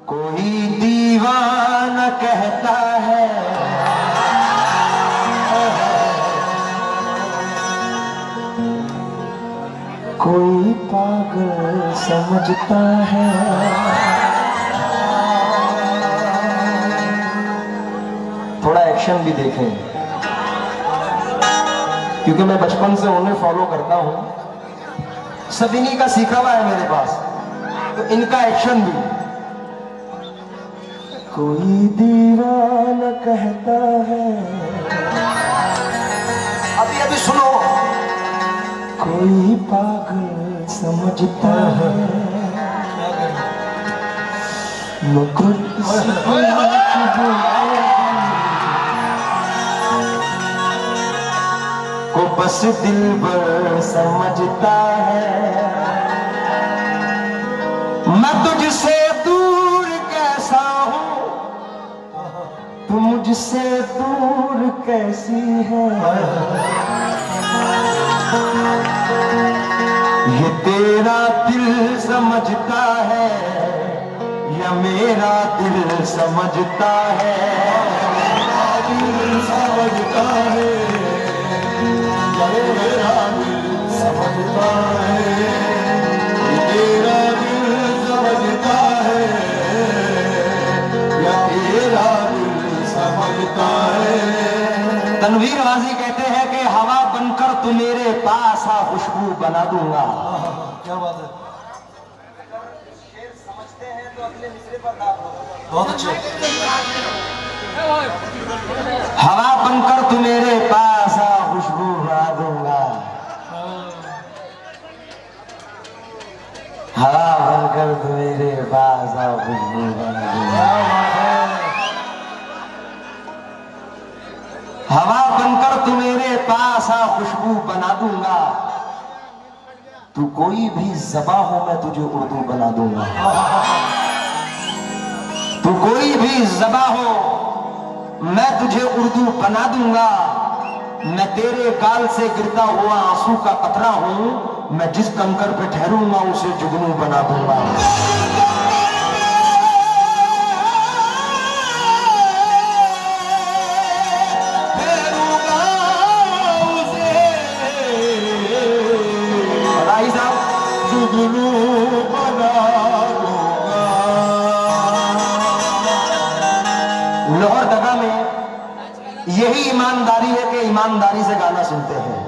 कोई दीवाना कहता है कोई पागल समझता है। थोड़ा एक्शन भी देखें क्योंकि मैं बचपन से उन्हें फॉलो करता हूं, सभी इन्हीं का सीखा हुआ है मेरे पास, तो इनका एक्शन भी। कोई दीवाना कहता है, अभी अभी सुनो, कोई पागल समझता है मगर को बस दिल भर समझता है। मैं तुझसे दूर कैसा हूँ, तू मुझसे दूर कैसी है। ये तेरा दिल समझता है या मेरा दिल समझता है। दिल समझता है या मेरा दिल समझता है। ये तेरा दिल समझता है या तेरा दिल समझता है। तनवीर वाजी कहते हैं कि हवा बनकर तू मेरे पास आ, खुशबू बना दूंगा। क्या बात है, शेर समझते हैं तो अगले मिसरे पर दाग होगा। बहुत अच्छे। हवा बनकर तू मेरे पास आ, खुशबू बना दूंगा। हवा बनकर तू मेरे पास आ, खुशबू बना दूंगा। हवा बनकर तू मेरे पास आ, खुशबू बना दूंगा। तू कोई भी ज़बां हो मैं तुझे उर्दू बना दूंगा। तू कोई भी ज़बां हो मैं तुझे उर्दू बना दूंगा। मैं तेरे गाल से गिरता हुआ आंसू का कतरा हूं, मैं जिस कंकर पे ठहरूंगा उसे जुगनू बना दूंगा। लोहरदगा में यही ईमानदारी है कि ईमानदारी से गाना सुनते हैं।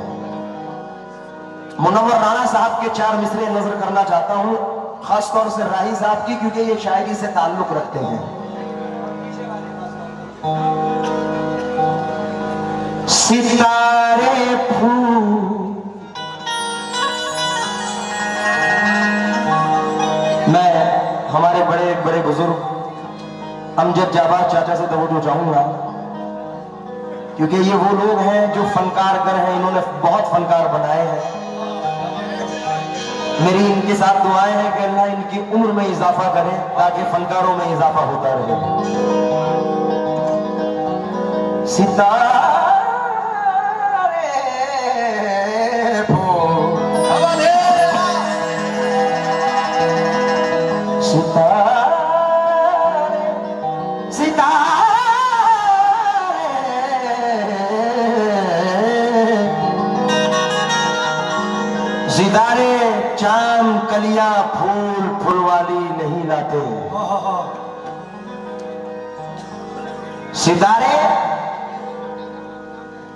मुनव्वर राणा साहब के 4 मिसरे नजर करना चाहता हूं, खासतौर से राही साहब की, क्योंकि ये शायरी से ताल्लुक रखते हैं। सितारे फूल हमारे बड़े बड़े बुजुर्ग अमजद जाबाज चाचा से तवज्जो चाहूंगा, क्योंकि ये वो लोग हैं जो फनकार कर हैं, इन्होंने बहुत फनकार बनाए हैं। मेरी इनके साथ दुआएं हैं कि अल्लाह इनकी उम्र में इजाफा करे ताकि फनकारों में इजाफा होता रहे। सितारे सितारे चांद कलियां फूल फुलवाली नहीं लाते। सितारे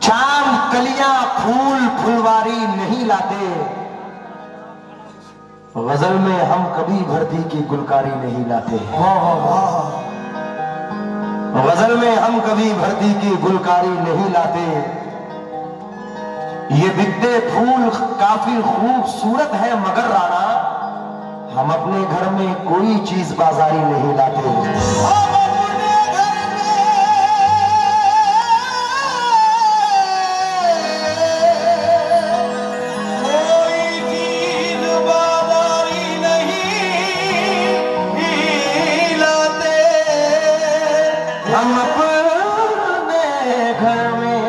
चांद कलियां फूल फुलवारी नहीं लाते। गजल में हम कभी भर्ती की गुलकारी नहीं लाते। गजल में हम कभी भर्ती की गुलकारी नहीं लाते। ये बिकते फूल काफी खूबसूरत है मगर राणा, हम अपने घर में कोई चीज बाजारी नहीं लाते। हम अपने घर में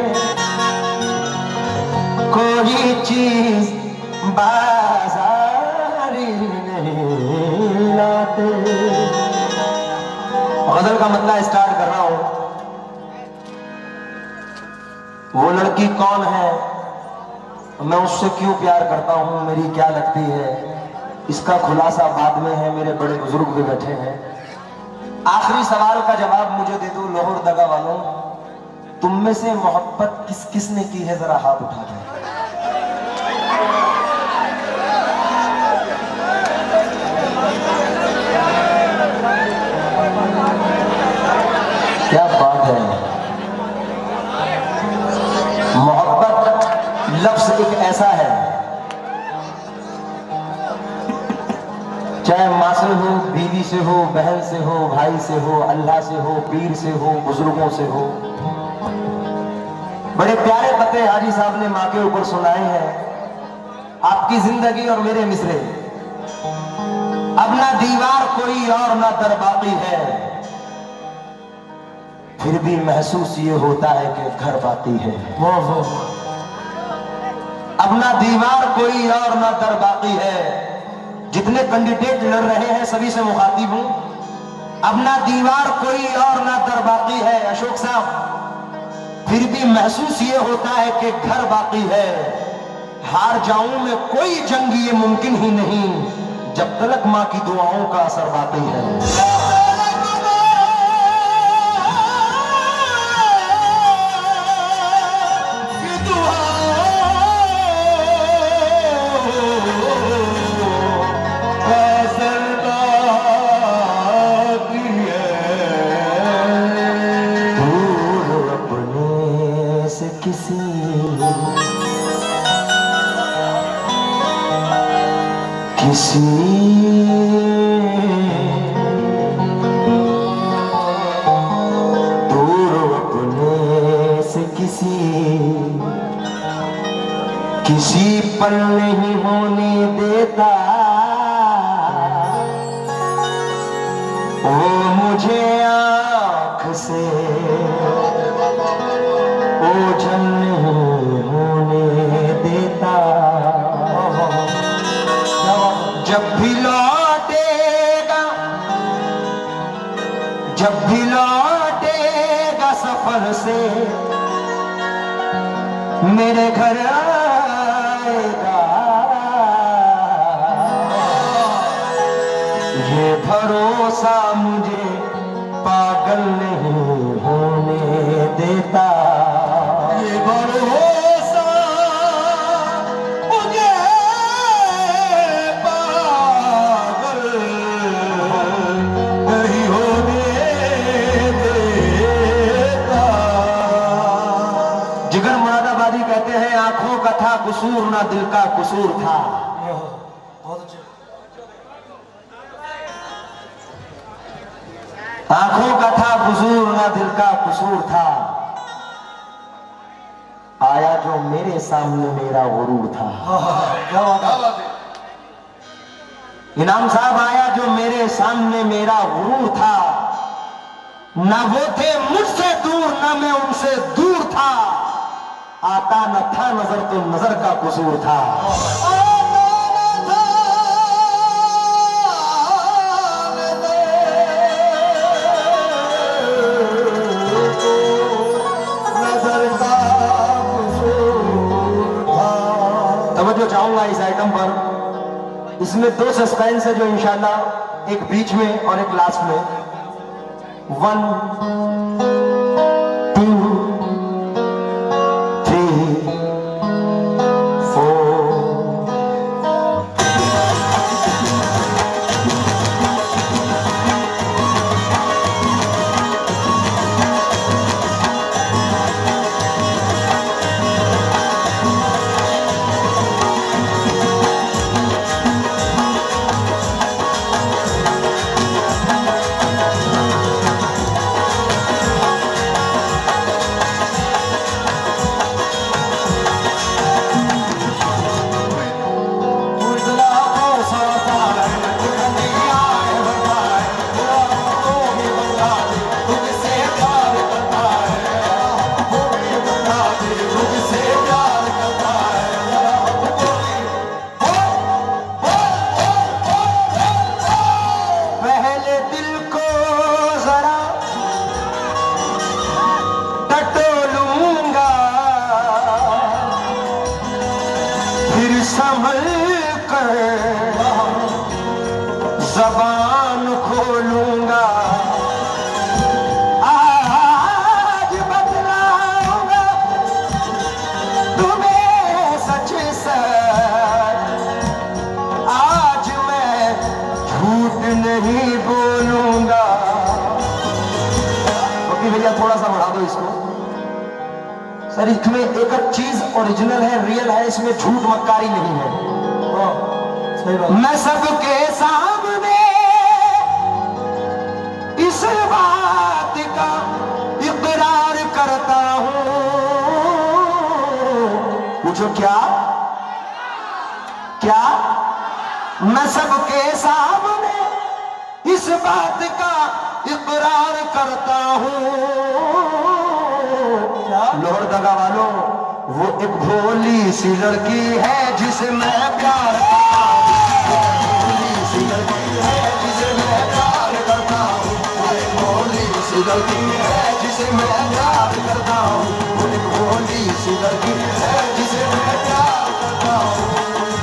कोई चीज बाजारी नहीं लाते। गजल का मतलब स्टार्ट कर रहा हूं। वो लड़की कौन है, मैं उससे क्यों प्यार करता हूं, मेरी क्या लगती है, इसका खुलासा बाद में है। मेरे बड़े बुजुर्ग भी बैठे हैं। आखिरी सवाल का जवाब मुझे दे दो लाहौर दगा वालों, तुम में से मोहब्बत किस किस ने की है, जरा हाथ उठा दो। क्या बात है। मोहब्बत लफ्ज एक ऐसा है, चाहे माँ से हो, बीवी से हो, बहन से हो, भाई से हो, अल्लाह से हो, पीर से हो, बुजुर्गों से हो। बड़े प्यारे पते हाजी साहब ने माँ के ऊपर सुनाए हैं। आपकी जिंदगी और मेरे मिसरे, अब ना दीवार कोई और ना दर बाकी है, फिर भी महसूस ये होता है कि घर बाकी है। अब ना दीवार कोई और ना दर बाकी है। जितने कैंडिडेट लड़ रहे हैं सभी से मुखातिब हूं। अब ना दीवार कोई और ना दर बाकी है अशोक साहब, फिर भी महसूस ये होता है कि घर बाकी है। हार जाऊं मैं कोई जंग ये मुमकिन ही नहीं, जब तक मां की दुआओं का असर बाकी है। किसी दूर अपने से किसी पल नहीं होने देता, वो मुझे आँख से ओझल नहीं होने देता। जब भी लौटेगा सफर से मेरे घर आएगा, ये भरोसा मुझे पागल नहीं होने देता। ये भरोसा मुझे पागल नहीं होने देता। जिगर मुरादाबादी कहते हैं, आंखों का था कसूर ना दिल का कसूर था। आंखों का था कसूर ना दिल का कसूर था, आया जो मेरे सामने मेरा गुरूर था। क्या बात है। इनाम साहब, आया जो मेरे सामने मेरा गुरूर था, ना वो थे मुझसे दूर ना मैं उनसे दूर था, आता न था नजर तो नजर का कसूर था। तवज्जो चाहूंगा इस आइटम पर। इसमें दो सस्पेंस है जो इंशाल्लाह, एक बीच में और एक लास्ट में। 1 2 3 4। संभल कर ज़बान खोलूंगा, आज बतलाऊंगा तुम्हें सच सच, आज मैं झूठ नहीं बोलूंगा। तो भैया थोड़ा सा बढ़ा दो इसको। सर इसमें एक चीज ओरिजिनल है, रियल है, इसमें झूठ मक्कारी नहीं है। सही बात। मैं सबके सामने इस बात का इकरार करता हूं। पूछो क्या क्या? मैं सबके सामने इस बात का इकरार करता हूं। लोहड़ दगा वालों, वो एक भोली सी लड़की है जिसे मैं प्यार करता हूँ। भोली सी लड़की है जिसे मैं प्यार करता हूँ। वो एक भोली सी लड़की है जिसे मैं प्यार करता हूँ। वो एक भोली सी लड़की है जिसे मैं प्यार करता हूँ।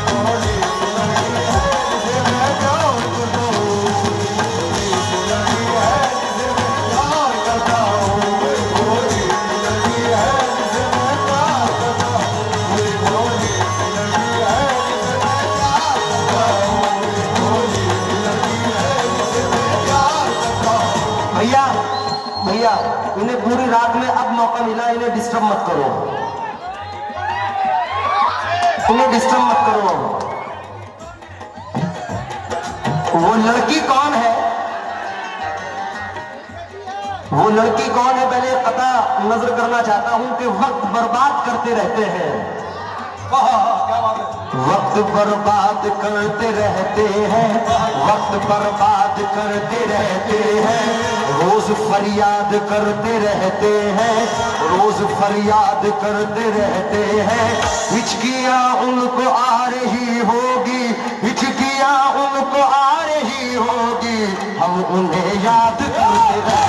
भोली सी लड़की है जिसे मैं प्यार करता हूँ। भोली सी लड़की है जिसे मैं प्यार करता हूँ। भोली भैया भैया इन्हें पूरी रात में अब मौका मिला, इन्हें डिस्टर्ब मत करो, इन्हें डिस्टर्ब मत करो। वो लड़की कौन है? वो लड़की कौन है पहले पता नजर करना चाहता हूं कि वक्त बर्बाद करते रहते हैं। क्या बात है? वक्त बर्बाद करते रहते हैं, वक्त बर्बाद करते रहते हैं, रोज फरियाद करते रहते हैं, रोज फरियाद करते रहते हैं। हिचकियां उनको आ रही होगी, हिचकियां उनको आ रही होगी, हम उन्हें याद करते रहते हैं।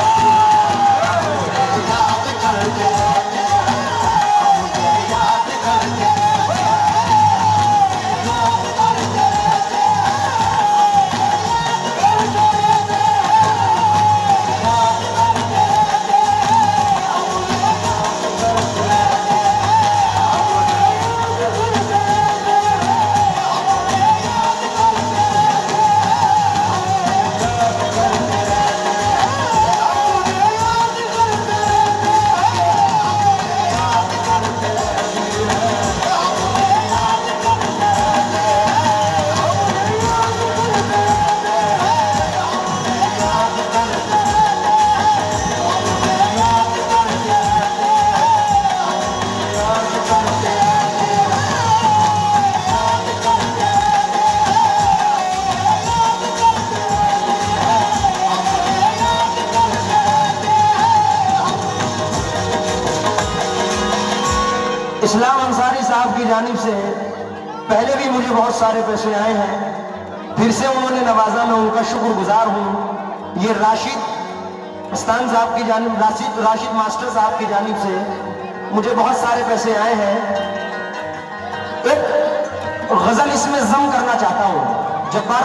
इस्लाम अंसारी साहब की जानिब से पहले भी मुझे बहुत सारे पैसे आए हैं, फिर से उन्होंने नवाजा, मैं उनका शुक्रगुजार हूँ। ये राशिद अस्तान साहब की जानिब, राशिद मास्टर साहब की जानिब से मुझे बहुत सारे पैसे आए हैं। एक गजल इसमें जम करना चाहता हूँ। जब्बार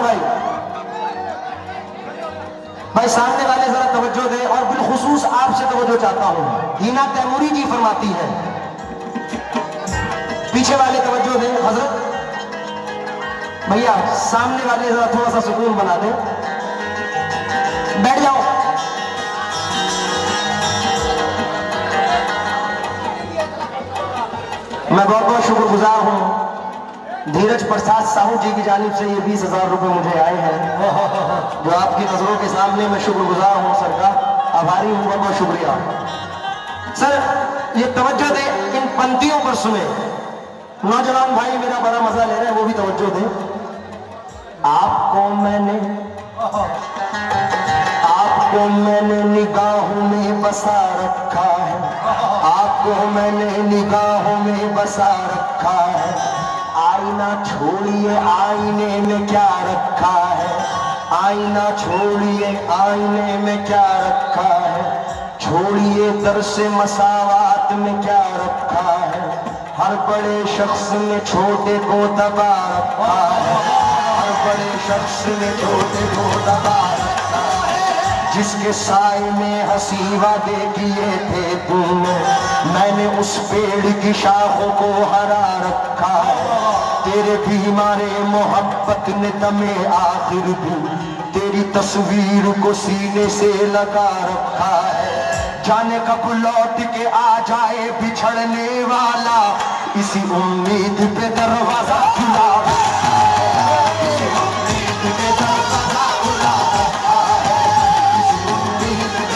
भाई सामने वाले जरा तवज्जो दें और बिलखुसूस आपसे तवज्जो चाहता हूँ। हीना तैमूरी जी फरमाती है, पीछे वाले तवज्जो दें। हजरत भैया सामने वाले जरा थोड़ा सा सुकून बना दें, बैठ जाओ। मैं बहुत बहुत शुक्रगुजार हूं। धीरज प्रसाद साहू जी की जानिब से ये 20,000 रुपए मुझे आए हैं, जो आपकी नजरों के सामने मैं शुक्रगुजार हूं सरकार, आभारी हूं, बहुत बहुत शुक्रिया सर। ये तवज्जो दे, इन पंक्तियों पर सुने। नौजवान भाई मेरा बड़ा मजा ले रहे हैं, वो भी तवज्जो दे। आपको मैंने निगाहों में बसा रखा है, आपको मैंने निगाहों में बसा रखा है। आईना छोड़िए आईने में क्या रखा है, आईना छोड़िए आईने में क्या रखा है। छोड़िए दर्स मसावात में क्या रखा है, हर बड़े शख्स ने छोटे को दबा रखा है, हर बड़े शख्स ने छोटे को दबा रखा है। जिसके साए में हंसी वादे किए थे तुमने, मैंने उस पेड़ की शाखों को हरा रखा है। तेरे बीमारे मोहब्बत ने दमे आखिर भी तेरी तस्वीर को सीने से लगा रखा है। जाने कब लौट के आ जाए बिछड़ने वाला, इसी उम्मीद पे दरवाजा खुला रखा है, इसी उम्मीद पे दरवाजा खुला रखा है, इसी उम्मीद पे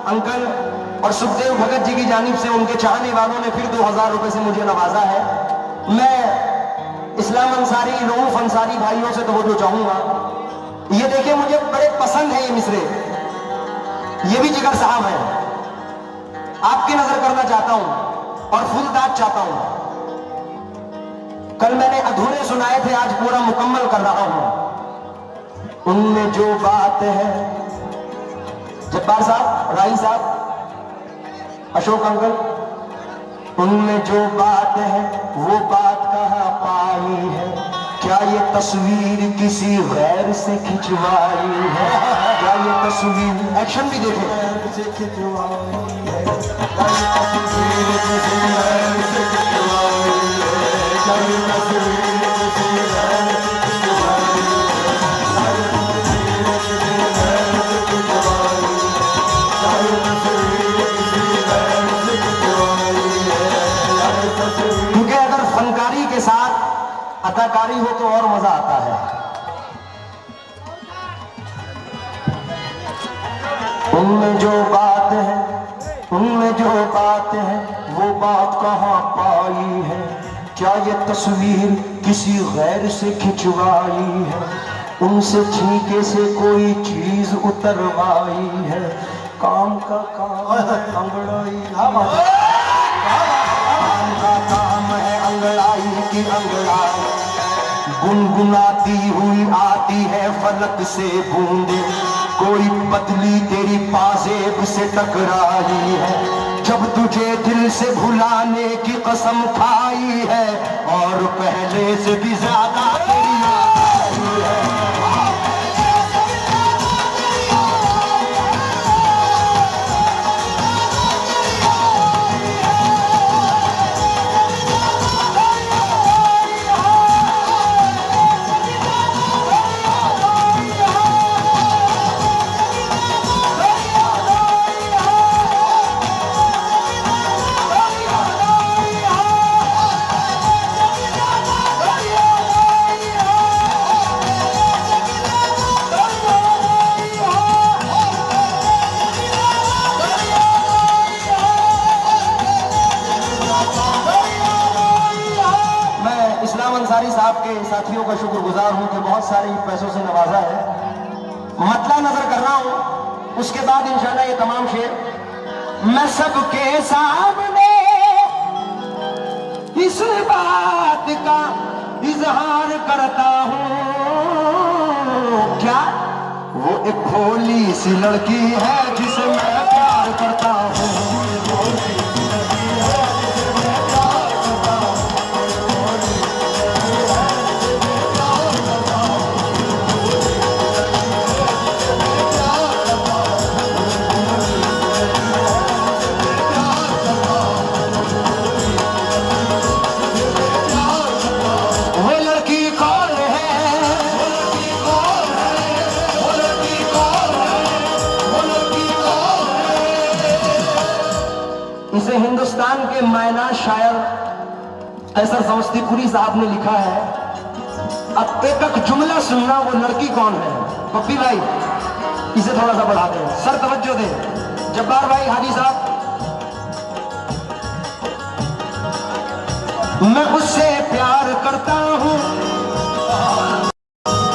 अंकल और सुखदेव भगत जी की जानिब से उनके चाहने वालों ने फिर 2000 रुपए से मुझे नवाजा है। मैं इस्लाम अंसारी, रऊफ अंसारी भाइयों से तो वो जो चाहूंगा, ये देखिए मुझे बड़े पसंद है ये मिसरे, ये भी जिगर साहब हैं, आपकी नजर करना चाहता हूं और फुलदाद चाहता हूं। कल मैंने अधूरे सुनाए थे, आज पूरा मुकम्मल कर रहा हूं। उनमें जो बात है, जब्बार साहब, राही साहब, अशोक अंकल, उनमें जो बात है वो बात कहाँ पाई है? क्या ये तस्वीर किसी गैर से खिंचवाई है? क्या ये तस्वीर, एक्शन भी देखें, से खिंचवाई है? क्या ये तस्वीर किसी गैर से खिंचवाई है? क्या ये तस्वीर किसी गैर से खिंचवाई है? क्योंकि अगर फनकारी के साथ अदाकारी हो तो और मजा आता है। उनमें जो बात है, उनमें जो बात है वो बात कहाँ पाई है? क्या ये तस्वीर किसी गैर से खिंचवाई है? उनसे छींके से कोई चीज उतरवाई है? काम का काम अंगड़ाई, काम का काम है अंगड़ाई की अंगड़ाई। गुनगुनाती हुई आती है फलक से बूंदे, कोई पतली तेरी पाजेब से टकराई है। जब तुझे दिल से भुलाने की कसम खाई है और पहले से भी ज्यादा तेरी याद आई है। अंसारी साहब के साथियों का शुक्रगुजार हूं कि बहुत सारे पैसों से नवाजा है। मतला नजर कर रहा हूं, उसके बाद इंशाल्लाह ये तमाम शेर मैं सबके सामने इस बात का इजहार करता हूं। क्या वो एक भोली सी लड़की है जिसे मैं प्यार करता हूं? इसे हिंदुस्तान के मायना शायर कैसर समस्तीपुरी साहब ने लिखा है। अब एक एक जुमला सुनना, वो लड़की कौन है? पप्पी भाई, इसे थोड़ा सा बढ़ा दें, सर तवज्जो दें। जब्बार भाई हाजी साहब, मैं उससे प्यार करता हूँ,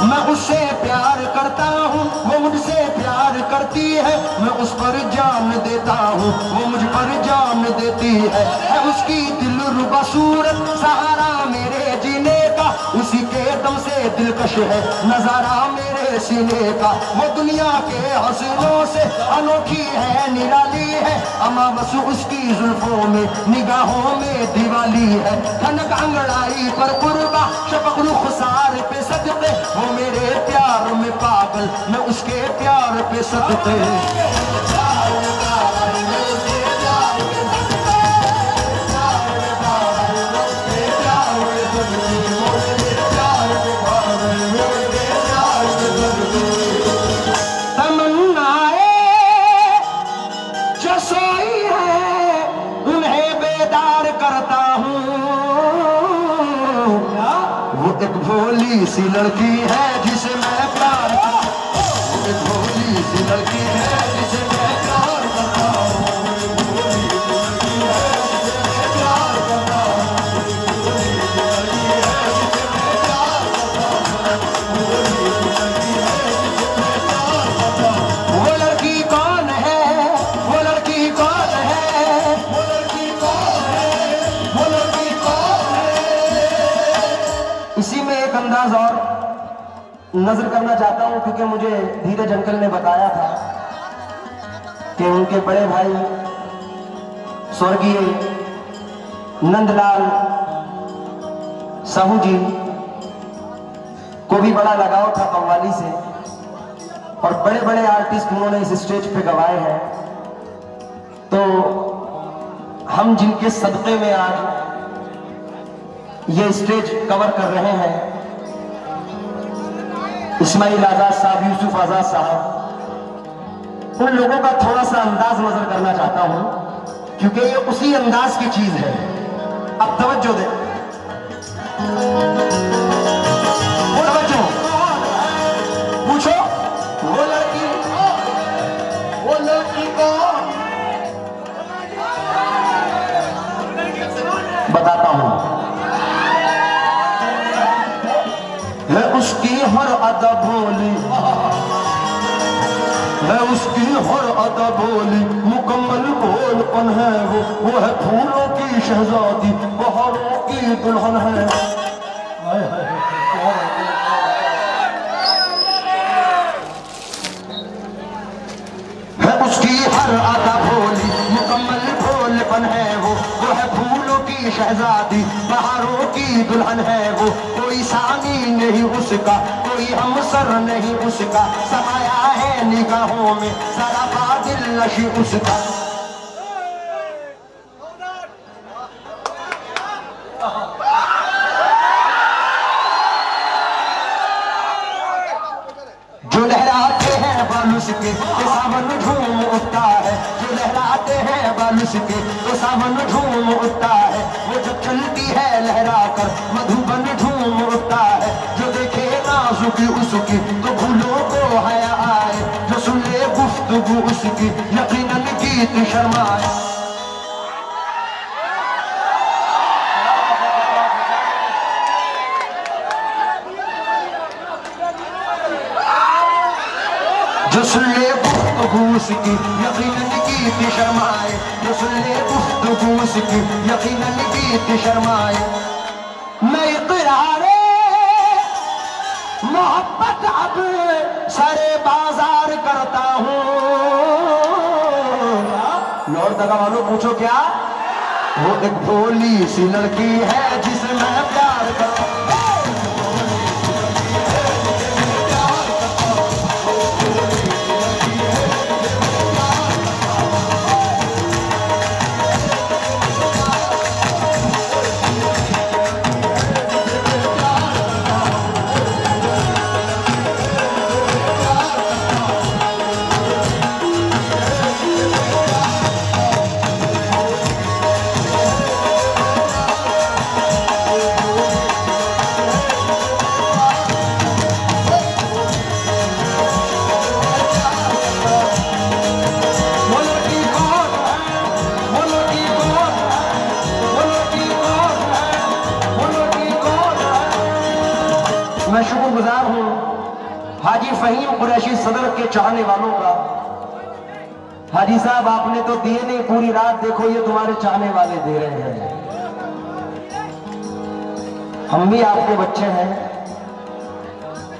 मैं उससे प्यार करता हूँ, वो मुझसे प्यार करती है, मैं उस पर जान देता हूँ, वो मुझ पर जान देती है उसकी दिलरुबा सूरत सहारा मेरे जीने का, उसी के दम से दिलकश है नजारा मेरे सीने का, वो दुनिया के हसीनों से अनोखी है निराली है, अमा बस उसकी जुल्फों में निगाहों में दिवाली है, खनक अंगड़ाई पर कुर्बा शफक रुखसार पे सदके, वो मेरे प्यार में पागल मैं उसके प्यार पे सदके। भोली सी लड़की है जिसे मैं प्यार करता हूँ, एक भोली सी लड़की है जिसे मैं प्यार करता हूँ, भोली सी लड़की है जिसे मैं प्यार करता हूँ, भोली सी लड़की है जिसे मैं प्यार करता हूँ, भोली सी लड़की है जिसे मैं प्यार करता हूँ। वो लड़की कौन है, वो लड़की कौन है, वो लड़की कौन है, वो लड़की कौन है। इसी में एक अंदाज और नजर करना चाहता हूं, क्योंकि मुझे धीरज अंकल ने बताया था कि उनके बड़े भाई स्वर्गीय नंदलाल साहू जी को भी बड़ा लगाव था कव्वाली से, और बड़े बड़े आर्टिस्ट उन्होंने इस स्टेज पे गवाए हैं। तो हम जिनके सदक़े में आज ये स्टेज कवर कर रहे हैं, इस्माइल आजाद साहब, यूसुफ आजाद साहब, उन लोगों का थोड़ा सा अंदाज नजर करना चाहता हूं, क्योंकि ये उसी अंदाज की चीज है। अब तवज्जो दे, तवज्जो, पूछो वो लड़की को बताता हूं। है उसकी हर अदा भोली, है उसकी हर अदा भोली, मुकम्मल भोलपन है वो है फूलों की शहजादी, बहारों की दुल्हन है। है उसकी हर अदा भोली, मुकम्मल भोलपन है वो है फूलों की शहजादी, बहारों की दुल्हन है वो, कोई सानी नहीं उसका, कोई हमसर नहीं उसका, समाया है निगाहों में जरा बादल नशी उसका। जो लहराते हैं बालू के तो सावन झूम उठता है, जो लहराते हैं बालू के तो सावन झूम उठता है, वो जब चलती है लहरा कर मधुबन झूम उठता है, जो देखे नाजुकी उसकी तो भूलों को हया आए, जो सुन ले गुफ्तगू उसकी यकीनन गीत शर्माए। जो सुन ले गुफ्तगू उसकी यकीनन गीत शर्माए, जो सुन ले गुफ्तगू उसकी यकीनन गीत शर्माए। मैं इक़रारे मोहब्बत अब सारे बाजार करता हूँ। लौट दगा वालों पूछो क्या? वो एक भोली सी लड़की है जिसे मैं प्यार करता हूँ। मैं शुक्रगुजार हूं हाजी फहीम कुरैशी सदर के चाहने वालों का। हाजी साहब आपने तो दिए नहीं, पूरी रात देखो ये तुम्हारे चाहने वाले दे रहे हैं। हम भी आपके बच्चे हैं,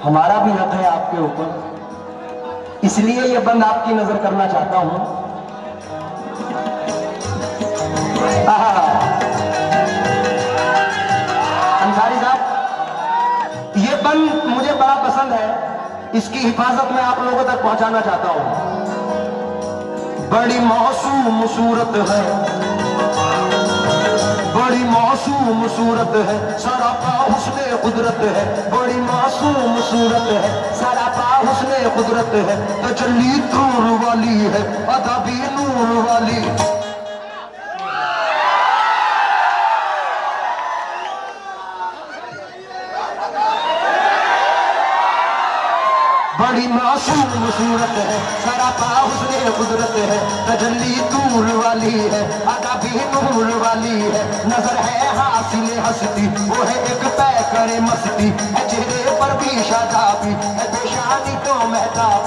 हमारा भी हक है आपके ऊपर, इसलिए ये बंद आपकी नजर करना चाहता हूं। अंसारी साहब, ये बंद मुझे बड़ा पसंद है, इसकी हिफाजत मैं आप लोगों तक पहुंचाना चाहता हूं। बड़ी मासूम सूरत है, बड़ी मासूम सूरत है, सारा पा हुस्ने कुदरत है। बड़ी मासूम सूरत है, सारा पा हुस्ने कुदरत है। तजल्ली नूर वाली है, अदा भी नूर वाली। बड़ी मासूम सूरत है, सारा पा हुस्ने कुदरत है। तजल्ली नूर वाली है, अदा भी नूर वाली है। नजर है हासिल हस्ती, वो है एक पै करे मस्ती। है चेहरे पर भी शादाबी, है पेशानी तो महताब।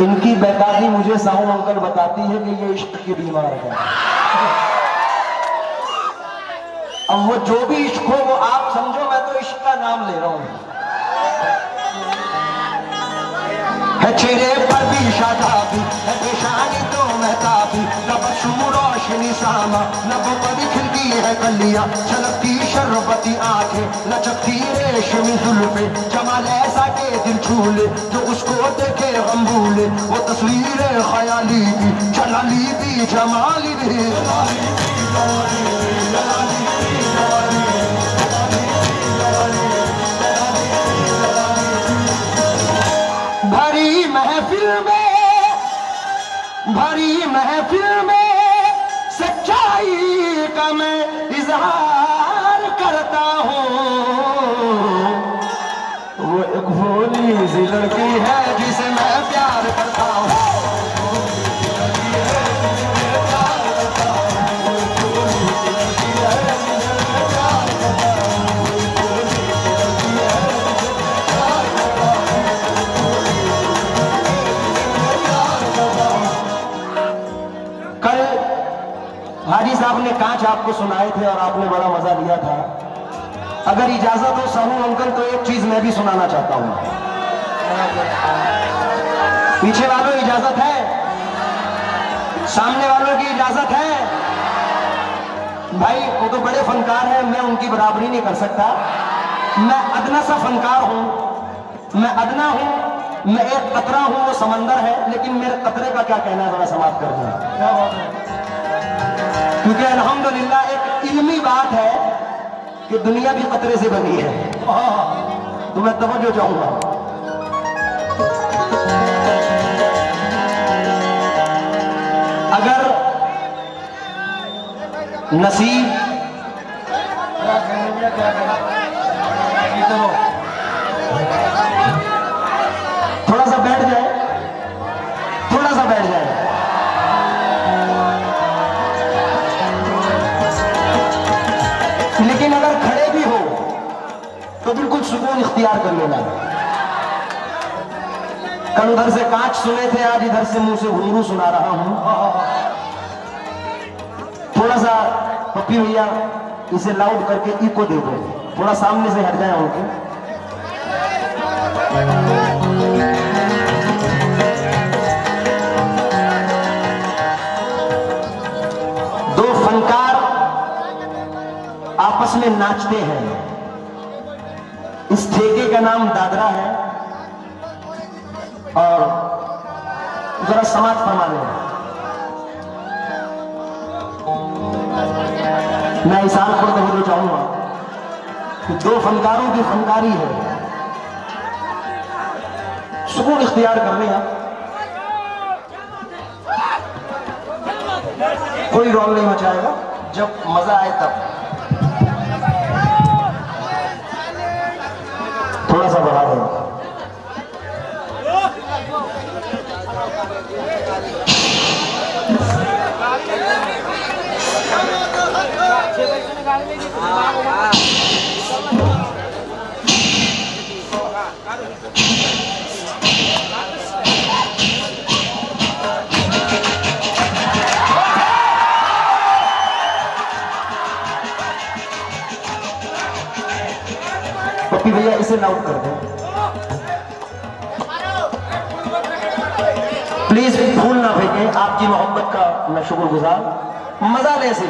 इनकी बेताबी मुझे साहू अंकल बताती है कि ये इश्क की बीमार है। अब वो जो भी इश्क हो वो आप समझो, मैं तो इश्क का नाम ले रहा हूं। है चेहरे पर भी शादाबी, है पेशानी तो महताबी। लब शुरू रोशनी सामा, लब पर खिलती है कलियां। छलकती शरबती आंखें, लचकती रेशमी जुल्फे। जमाल ऐसा के दिल छूले, जो उसको देखे हम भूले। वो तस्वीर ख्याली भी, जलाली भी, जमाली भी। भरी महफिल में, भरी महफिल में सच्चाई का मैं इजहार करता हूँ। वो एक भोली सी लड़की है जिसे मैं प्यार करता हूँ। हाजी साहब ने कांच आपको सुनाए थे और आपने बड़ा मजा लिया था। अगर इजाजत हो साहू अंकल तो एक चीज मैं भी सुनाना चाहता हूं। पीछे वालों इजाजत है, सामने वालों की इजाजत है। भाई वो तो बड़े फनकार हैं, मैं उनकी बराबरी नहीं कर सकता। मैं अदना सा फनकार हूं, मैं अदना हूं, मैं एक कतरा हूं, वो समंदर है। लेकिन मेरे कतरे का क्या कहना है, जरा समाप्त कर दूं। क्या बात है, क्योंकि अल्हम्दुलिल्लाह एक इल्मी बात है कि दुनिया भी कतरे से बनी है। तो मैं तवज्जो चाहूंगा। अगर नसीब थोड़ा सा बैठ जाए, थोड़ा सा बैठ जाए। लेकिन अगर खड़े भी हो तो बिल्कुल सुकून इख्तियार कर लेना। कल उधर से कांच सुने थे, आज इधर से मुंह से घुंघरू सुना रहा हूं। थोड़ा सा पप्पी भैया इसे लाउड करके इको दे दो, थोड़ा सामने से हट जाए उनके। दो फनकार आपस में नाचते हैं। इस ठेके का नाम दादरा है और जरा समाज फरमाने हैं। मैं इस हाल पर कहना चाहूंगा कि दो फनकारों की फनकारी है, सुकून इख्तियार कर लें आप, कोई रौल नहीं मचाएगा, जब मजा आए तब। थोड़ा सा बढ़ा दें। पप्पी भैया इसे नोट कर दें प्लीज। फूल ना फेंकें, आपकी मोहब्बत का मैं शुक्रगुजार। मजा ले से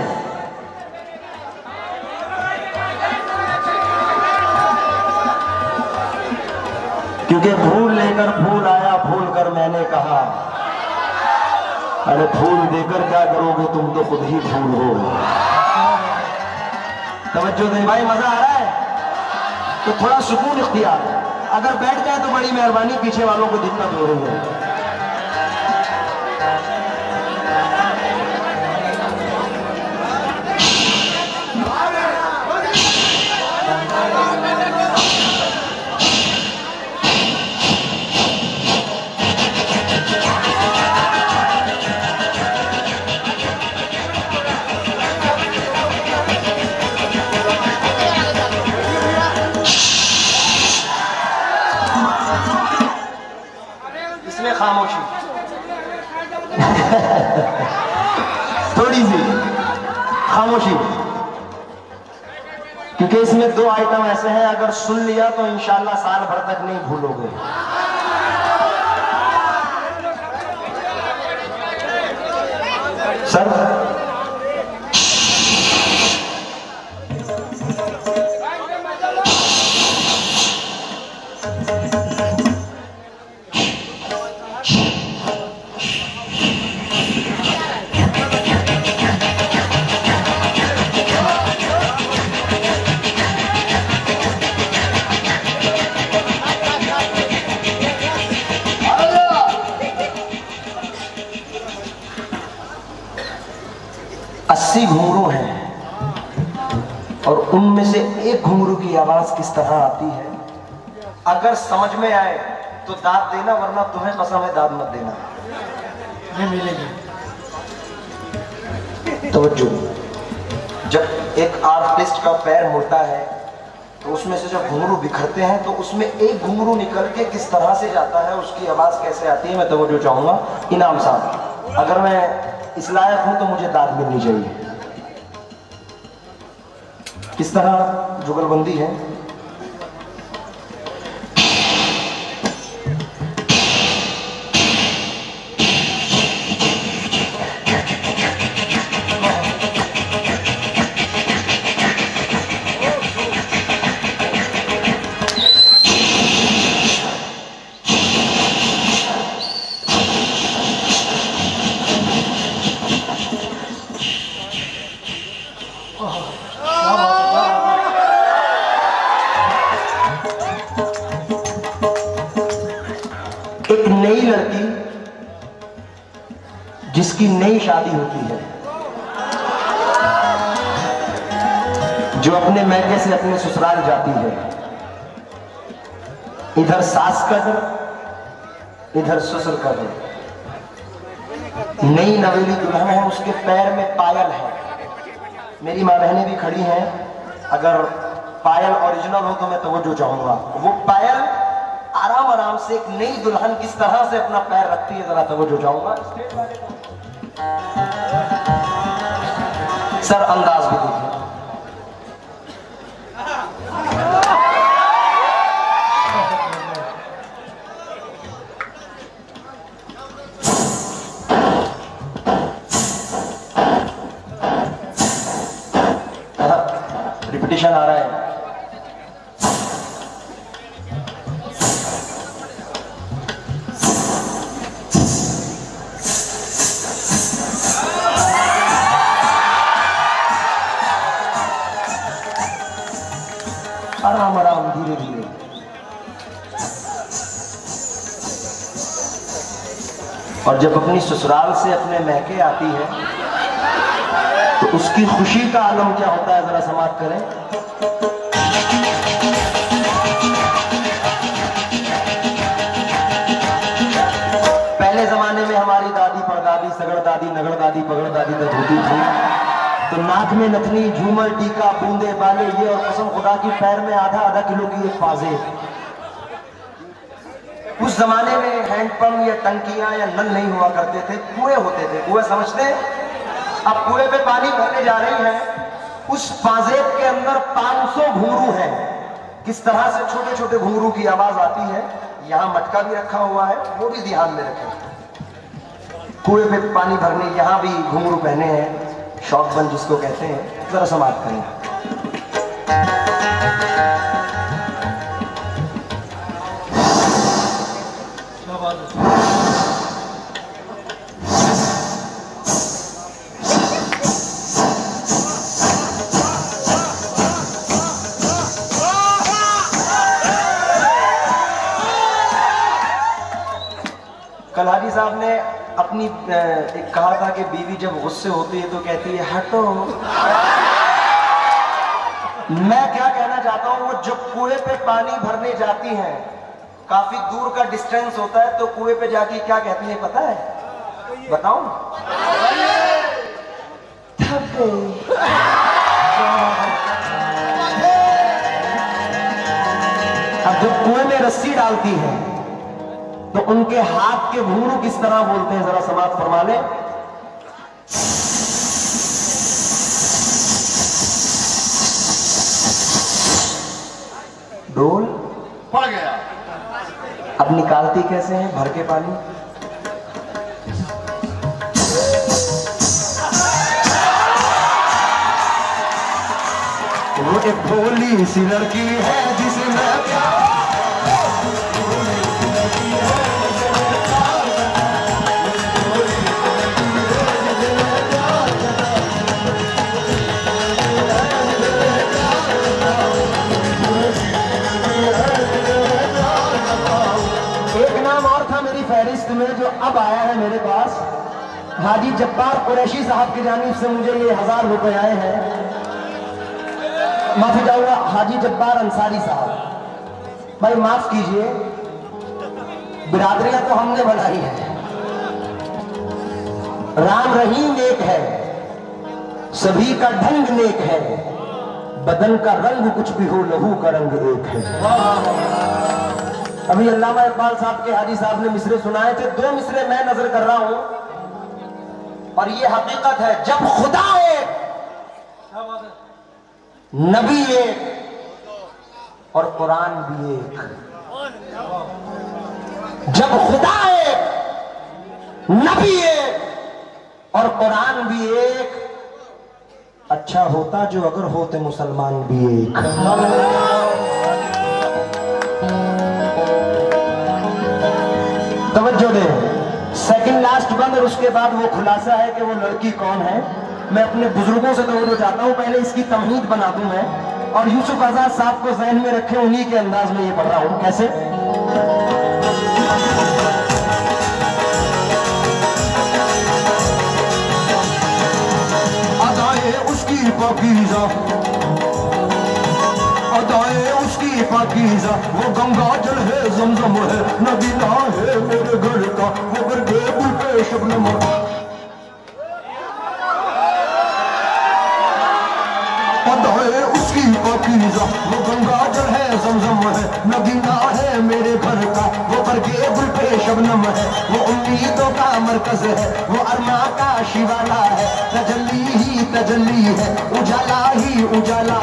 क्योंकि फूल लेकर फूल आया, फूल कर मैंने कहा अरे फूल देकर क्या करोगे, तुम तो खुद ही फूल हो। तवज्जो दें भाई, मजा आ रहा है तो थोड़ा सुकून इख्तियार। अगर बैठ जाए तो बड़ी मेहरबानी, पीछे वालों को दिक्कत हो रही है। खामोशी थोड़ी सी खामोशी, क्योंकि इसमें दो आइटम ऐसे हैं अगर सुन लिया तो इंशाल्लाह साल भर तक नहीं भूलोगे। सर घुंघरू हैं और उनमें से एक घुंघरू की आवाज किस तरह आती है, अगर समझ में आए तो दाद देना, वरना तुम्हें कसम है दाद मत देना। नहीं मिलेगी। तवज्जो, जब एक आर्टिस्ट का पैर मुड़ता है तो उसमें से जब घुंघरू बिखरते हैं तो उसमें एक घुंघरू निकल के किस तरह से जाता है, उसकी आवाज कैसे आती है, मैं तवज्जो चाहूंगा। इनाम साहब, अगर मैं इस लायक हूं तो मुझे दाद मिलनी चाहिए। किस तरह जुगलबंदी है। एक नई लड़की जिसकी नई शादी होती है, जो अपने मैके से अपने ससुराल जाती है, इधर सास का डर इधर ससुर का डर। नई नवेली दुल्हन है, उसके पैर में पायल है। मेरी माँ बहनें भी खड़ी हैं, अगर पायल ओरिजिनल हो तो मैं तवज्जो चाहूंगा। वो पायल आराम आराम से एक नई दुल्हन किस तरह से अपना पैर रखती है, जरा तवज्जो चाहूंगा। सर अंदाज भी देखिए। रिपीटिशन आ रहा है। आराम आराम, धीरे धीरे। और जब अपनी ससुराल से अपने महके आती है तो उसकी खुशी का आलम क्या होता है, जरा समाप्त करें। पहले जमाने में हमारी दादी परदादी सगड़ दादी नगड़ दादी पगड़ दादी तो धोती थी। तो नाक में नथनी, झूमर, टीका, बूंदे, बाले, ये और कसम खुदा की पैर में आधा आधा किलो की एक पाजेब। उस जमाने में हैंडपंप या टंकियां या नल नहीं हुआ करते थे, कुएं होते थे। कुएं समझते हैं? अब कुएं पे पानी भरने जा रही हैं, उस पाजेब के अंदर 500 घुंघरू है। किस तरह से छोटे छोटे घुंघरू की आवाज आती है। यहाँ मटका भी रखा हुआ है, वो भी ध्यान में रखें। कुएं पे पानी भरने यहाँ भी घुंघरू पहने हैं, शौकबंद जिसको कहते हैं। जरा समाप्त करें। कल हाजी साहब ने अपनी एक कहा था कि बीवी जब गुस्से होती है तो कहती है हटो। मैं क्या कहना चाहता हूं, वो जब कुएं पे पानी भरने जाती हैं, काफी दूर का डिस्टेंस होता है, तो कुएं पे जाके क्या कहती है पता है? बताओ। थक गई। अब जब कुएं में रस्सी डालती है तो उनके हाथ के घुंघरू किस तरह बोलते हैं, जरा समाप्त फरमा ले। डोल पड़ गया। अब निकालती कैसे हैं भर के पानी? वो एक भोली सी लड़की है जिसे मैं प्यार। फहरिस्त में जो अब आया है मेरे पास, हाजी जब्बार कुरैशी साहब की जानिब से मुझे ये 1000 रुपए आए हैं। माफी चाहूंगा, हाजी जब्बार अंसारी साहब। भाई माफ कीजिए, बिरादरियां तो हमने बनाई है। राम रहीम एक है, सभी का ढंग नेक है, बदन का रंग कुछ भी हो लहू का रंग एक है। अभी अल्लामा इकबाल साहब के हाजी साहब ने मिसरे सुनाए थे, 2 मिसरे मैं नजर कर रहा हूं, और ये हकीकत है। जब खुदा एक, नबी एक और कुरान भी एक। जब खुदा एक, नबी एक और कुरान भी एक, अच्छा होता जो अगर होते मुसलमान भी एक। तवज्जो दे। सेकंड लास्ट बंद, और उसके बाद वो खुलासा है कि वो लड़की कौन है। मैं अपने बुजुर्गों से तवज्जो चाहता हूं, पहले इसकी तमहीद बना दूं मैं, और यूसुफ आजाद साहब को ज़हन में रखे, उन्हीं के अंदाज में ये पढ़ रहा हूं। कैसे? अदाए उसकी पाकीज़ा, अदाए उसकी पाकीज़ा, वो गंगा जल है, ज़मज़म है, नगीना है मेरे घर का, वो गर्दे गुल पे शबनम। अदाए उसकी पाकीज़ा, वो गंगा जल है, ज़मज़म है, नगीना है मेरे घर का, वो गर्दे गुल पे शबनम है, वो उम्मीदों का मरकज है, वो अरमा का शिवाला है, तजल्ली ही तजल्ली है, उजाला ही उजाला।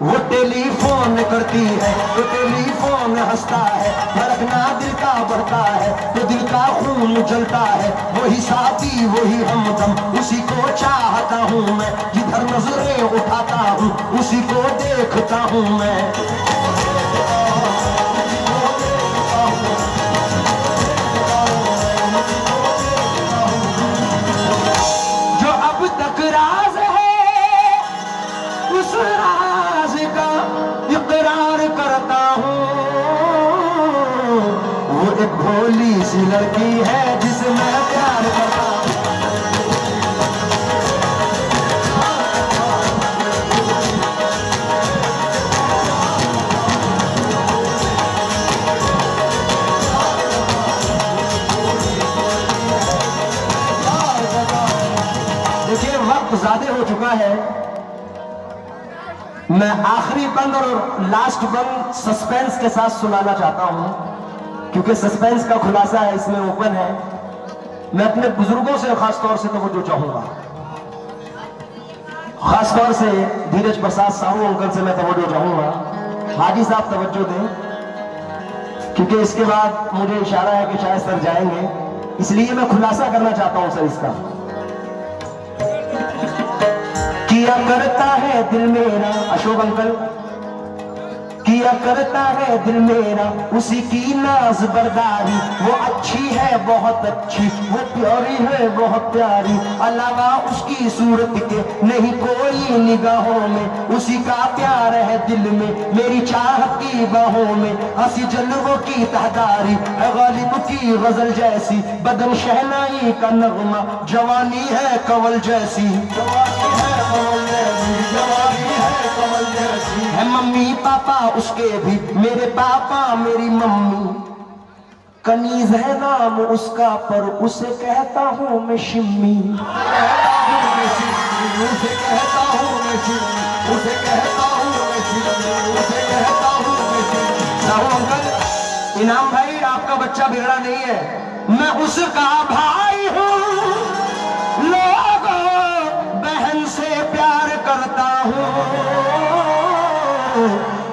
वो टेलीफोन करती है तो टेलीफोन हंसता है, धड़कना दिल का बढ़ता है तो दिल का खून जलता है, वही साथी वही हमदम, उसी को चाहता हूँ मैं, जिधर नजरें उठाता हूँ उसी को देखता हूँ मैं। जो अब तक राज है उस राज का इकरार करता हूँ, वो एक भोली सी लड़की है जिसे मैं प्यार करता हूँ। वक्त ज्यादा हो चुका है। मैं आखिरी बंद और लास्ट बंद सस्पेंस के साथ सुनाना चाहता हूं, क्योंकि सस्पेंस का खुलासा है, इसमें ओपन है। मैं अपने बुजुर्गों से खासतौर से तवज्जो चाहूंगा, खासतौर से धीरज प्रसाद साहू अंकल से मैं तवज्जो चाहूंगा। हाजी साहब तवज्जो दें, क्योंकि इसके बाद मुझे इशारा है कि शायद सर जाएंगे, इसलिए मैं खुलासा करना चाहता हूं सर इसका। किया करता है दिल मेरा, अशोक अंकल, किया करता है दिल मेरा उसी की नाज बरदारी। वो अच्छी है बहुत अच्छी, वो प्यारी है बहुत प्यारी, अलावा उसकी सूरत के नहीं कोई निगाहों में। उसी का प्यार है दिल में, मेरी चाहत की बाहों में। हंसी जलवों की तहदारी है गालिब की गजल जैसी, बदन शहनाई का नगमा, जवानी है कवल जैसी, जवानी है कवल जैसी, जवानी है कवल जैसी। है मम्मी पापा उसके भी, मेरे पापा मेरी मम्मी। कनीज है नाम उसका पर उसे कहता हूँ मैं शिम्मी, उसे कहता हूँ मैं शिम्मी, उसे कहता हूँ मैं शिम्मी, उसे कहता हूँ मैं शिम्मी। साहू अंकल, इनाम भाई आपका बच्चा बिगड़ा नहीं है, मैं उसका भाई हूँ, लोगों बहन से प्यार करता हूँ।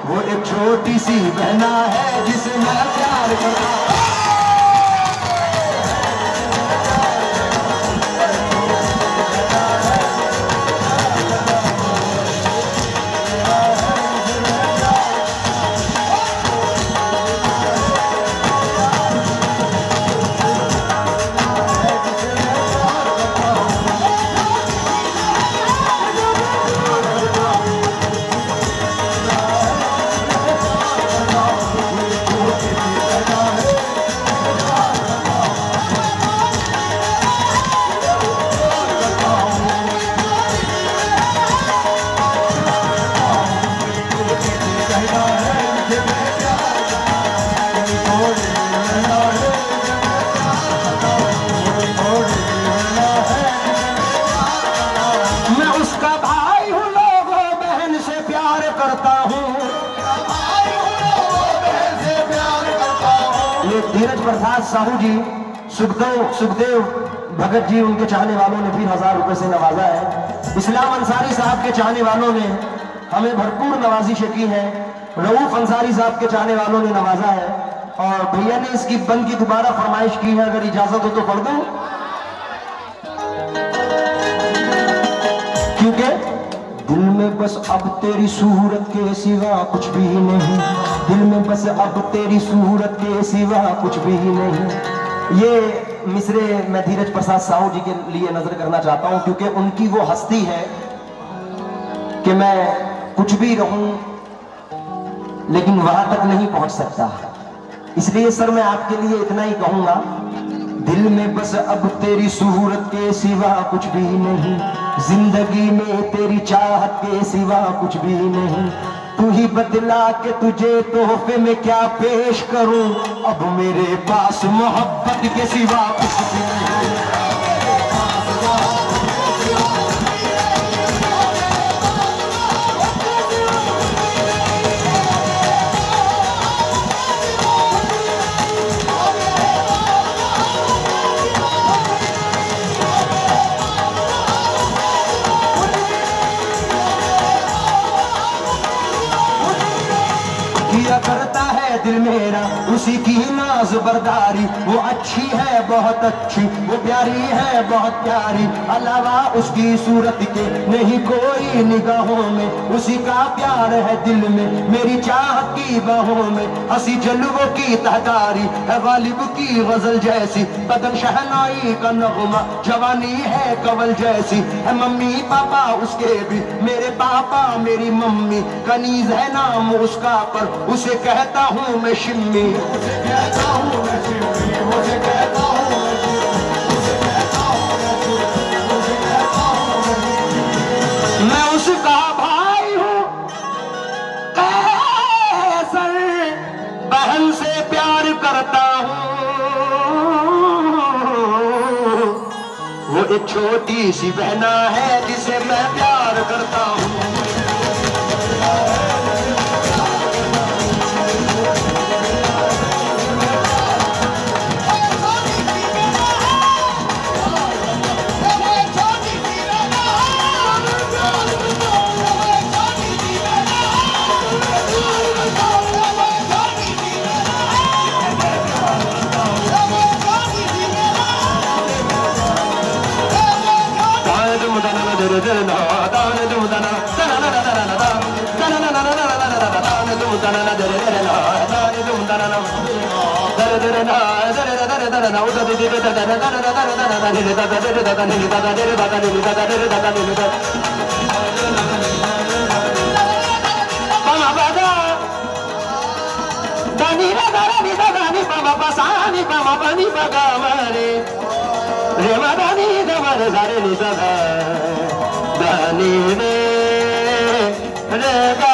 वो एक छोटी सी बहना है जिसे मैं प्यार करता हूँ। धीरज प्रसाद साहू जी, सुखदेव भगत जी, उनके चाहने वालों ने फिर 1000 रुपए से नवाजा है। इस्लाम अंसारी साहब के चाहने वालों ने हमें भरपूर नवाजिश की है। रऊफ अंसारी साहब के चाहने वालों ने नवाजा है, और भैया ने इसकी बंद की दोबारा फरमाइश की है, अगर इजाजत हो तो पढ़ दूं, क्योंकि दिल में बस अब तेरी सूरत के सिवा कुछ भी नहीं, दिल में बस अब तेरी सूरत के सिवा कुछ भी नहीं। ये मिसरे मैं धीरज प्रसाद साहू जी के लिए नजर करना चाहता हूं, क्योंकि उनकी वो हस्ती है कि मैं कुछ भी रहूं लेकिन वहां तक नहीं पहुंच सकता। इसलिए सर मैं आपके लिए इतना ही कहूंगा, दिल में बस अब तेरी सूरत के सिवा कुछ भी नहीं, जिंदगी में तेरी चाहत के सिवा कुछ भी नहीं। तू ही बदला के तुझे तोहफे में क्या पेश करूं, अब मेरे पास मोहब्बत के सिवा कुछ भी नहीं। किया करता है दिल मेरा उसी की नाज बरदारी। वो अच्छी है बहुत अच्छी, वो प्यारी है बहुत प्यारी, अलावा उसकी सूरत के नहीं कोई निगाहों में। उसी का प्यार है दिल में, मेरी चाहत की बाहों में। हंसी जलवों की तहदारी है गालिब की गजल जैसी, बदन शहनाई का नगमा, जवानी है कवल जैसी। है मम्मी पापा उसके भी, मेरे पापा मेरी मम्मी। कनीज है नाम उसका पर उसे कहता हूँ मैं शिम्मी, उसे कहता हूँ मैं शिम्मी, उसे कहता हूँ मैं शिम्मी, उसे कहता हूँ मैं शिम्मी, उसे कहता हूँ मैं शिम्मी। मैं उसका भाई हूँ कैसर, बहन से प्यार करता हूँ। वो एक छोटी सी बहना है जिसे मैं प्यार करता हूँ। रे